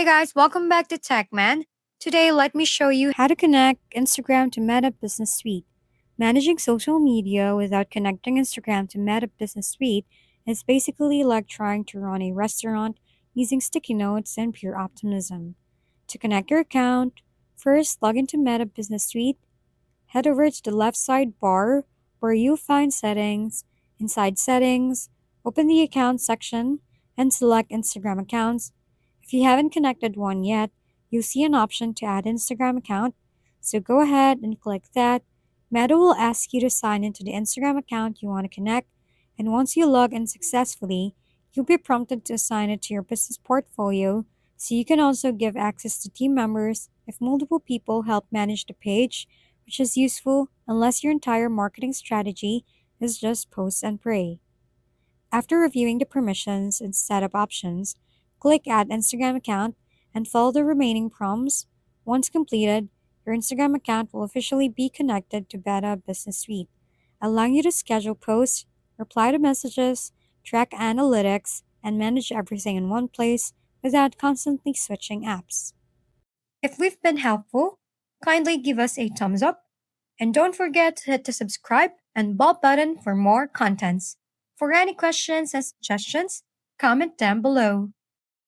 Hey guys, welcome back to TechMan. Today, let me show you how to connect Instagram to Meta Business Suite. Managing social media without connecting Instagram to Meta Business Suite is basically like trying to run a restaurant using sticky notes and pure optimism. To connect your account, first log into Meta Business Suite, head over to the left side bar where you'll find Settings. Inside Settings, open the Account section and select Instagram accounts. If you haven't connected one yet, you'll see an option to add Instagram account. So go ahead and click that. Meta will ask you to sign into the Instagram account you want to connect, and once you log in successfully, you'll be prompted to assign it to your business portfolio so you can also give access to team members if multiple people help manage the page, which is useful unless your entire marketing strategy is just post and pray. After reviewing the permissions and setup options, click Add Instagram Account and follow the remaining prompts. Once completed, your Instagram account will officially be connected to Beta Business Suite, allowing you to schedule posts, reply to messages, track analytics, and manage everything in one place without constantly switching apps. If we've been helpful, kindly give us a thumbs up and don't forget to hit the subscribe and bell button for more contents. For any questions and suggestions, comment down below.